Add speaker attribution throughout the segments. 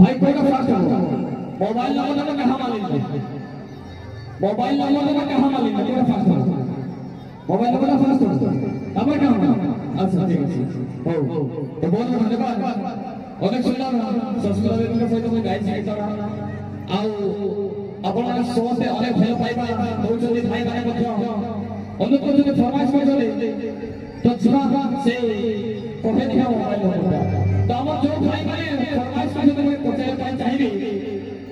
Speaker 1: भाई कोई का फास्ट हो मोबाइल नंबर तो कहां मालूम मोबाइल नंबर तो कहां मालूम कोई फास्ट हो मोबाइल नंबर फास्ट हो तब क्या अच्छा ठीक है हो तो बहुत धन्यवाद অনেক সুন্দর সংস্কৃতির সহিত মই গাই শিখিছা ଆଉ ଆପଣ ସମସ୍ତେ ଅନେକ ଭଲ ପାଇବା ଦଉଛନ୍ତି ଭାଇ ମାନେ ମଧ୍ୟ ଅନୁରୋଧ କରୁଛନ୍ତି ଫରମାଇଶ କରୁଛନ୍ତି ତ ଯିବା ସେ କହେ ଦିଅ ମୋବାଇଲ ନମ୍ବରଟା ତ ଆମର ଯୋଉ ଭାଇ ମାନେ ଫରମାଇଶ କରୁଛନ୍ତି ମୁଁ ପଚାରିବା ପାଇଁ ଚାହିଁବି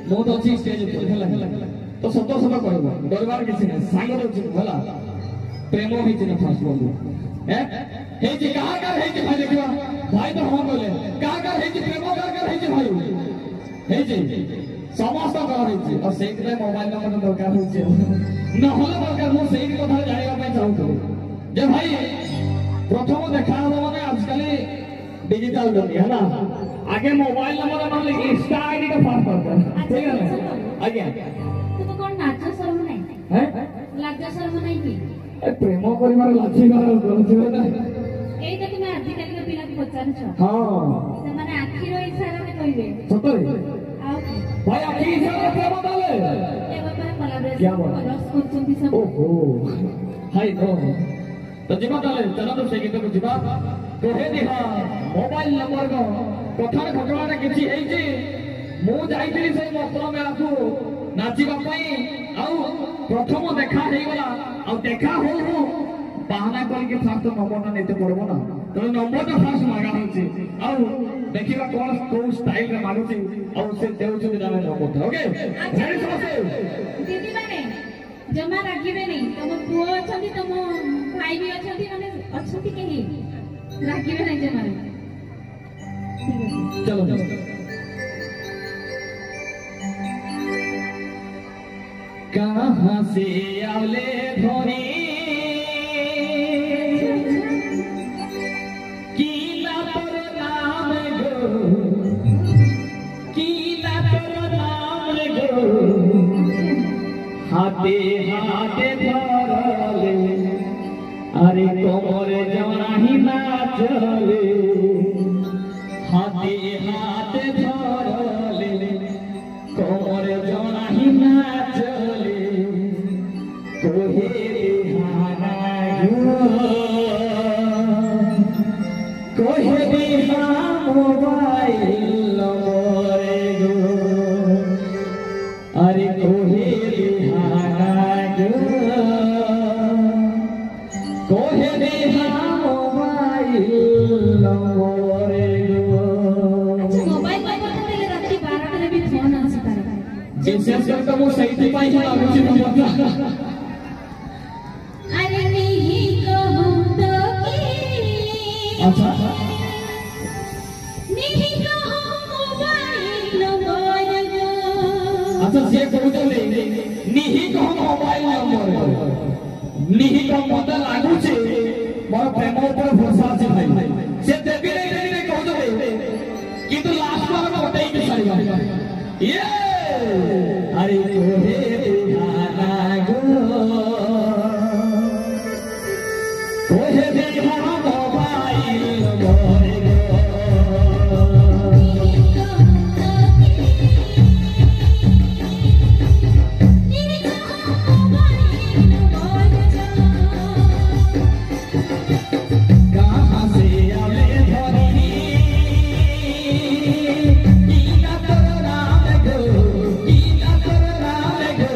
Speaker 1: ମୁଁ ତ ଅଛି ଷ୍ଟେଜ ଉପରେ ହେଲା ତ ସତ ସତ କହିବ ଡରିବାର କିଛି ନାହିଁ ସାଙ୍ଗ ରହୁଛି ହେଲା ପ୍ରେମ ହେଇଛି ନା ଫାଷ୍ଟ ବନ୍ଧୁ ହେଇଛି କାହା କାହାର ହେଇଛି ଭାଇ ଦେଖିବା ଭାଇ ତ ହଁ କହିଲେ କାହା କାହାର ହେଇଛି ପ୍ରେମ କାହାର କାହାର ହେଇଛି ଭାଇ ହେଇଛି ସମସ୍ତଙ୍କର ହେଇଛି ଆଉ ସେଇଥିପାଇଁ ମୋବାଇଲ ନମ୍ବର ଦରକାର ହଉଛି ନହେଲେ ଦରକାର ମୁଁ ସେଇଠି କଥା ଜାଣିବା ପାଇଁ ଚାହୁଁଥିଲି ଯେ ଭାଇ ପ୍ରଥମ ଦେଖା ହବ ମାନେ ଆଜିକାଲି डिजिटल दुनिया है ना आगे मोबाइल नंबर नहले इंस्टा आईडी का फॉर्म करता ठीक है आगे
Speaker 2: तो कौन नाचा शर्म नहीं
Speaker 1: है
Speaker 2: लाजा शर्म नहीं की
Speaker 1: प्रेम परिवार लाची कर करथिबे ना
Speaker 2: एई त तुमे आजिकल के पिला पचार छ
Speaker 1: हां
Speaker 2: से माने आखिर इशारा में कहबे
Speaker 1: सतरे
Speaker 2: आओ
Speaker 1: भाई आखिर इशारा प्रेम डाले
Speaker 2: ए बाबा कोलैबोरेशन
Speaker 1: क्या बोल
Speaker 2: रस करछंती सब
Speaker 1: ओहो हाय तो जीवा डाले चलो तो से गीत को जीवा कहे दिहा मोबाइल नंबर को कथार घटना किछि हेई जे मु जाईतिली से मस्तरा मेला को नाचिबा पई आउ प्रथम देखा हेई गला आउ देखा हो बाहाना करके फास्ट नंबर ना नेते पड़बो ना तो नंबर तो फास्ट मांगा होछि आउ देखिबा कोन को स्टाइल रे मानुछि आउ से देउछु दिना नंबर ओके रेडी समझे
Speaker 2: दीदी माने जमा राखिबे नहीं तुम पुओ अछंती तुम भाई भी अछंती माने अछंती केही राखिबे नहीं जमा ठीक है
Speaker 1: चलो कहां से आवले धोनी कीला पर नाम गो कीला पर नाम गो हाथे हाथे धरले अरे कोमर जवानी नाचले हाथे हाथे धरले कोमर जवानी नाचले कोहे बिहाना गो कोहे बिहाना मोबाइल नंबर गो अरे कोहे बिहाना गो कोहे बिहाना मोबाइल नंबर गो
Speaker 2: अच्छा मोबाइल पर तेरे रात्रि 12 रे भी फोन आसी तारे
Speaker 1: विशेष करके वो सही पाई है रुचि नहीं
Speaker 2: अरे नहीं कहूं तो की
Speaker 1: अच्छा
Speaker 2: नहीं कहूं मोबाइल नंबर गो
Speaker 1: अच्छा से कहूले नहीं कहूं मोबाइल नंबर नहीं कहूं मत लागू छे मोर प्रेम ऊपर भरोसा छे भाई से देबी नहीं कहूले किंतु लास्ट बार में बताई के सारी ये अरे कोहे बिहाना गो कोहे बिहाना मोबाइल नंबर कहां से आवे धनी कीला कर राम गो कीला कर राम गो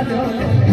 Speaker 1: जो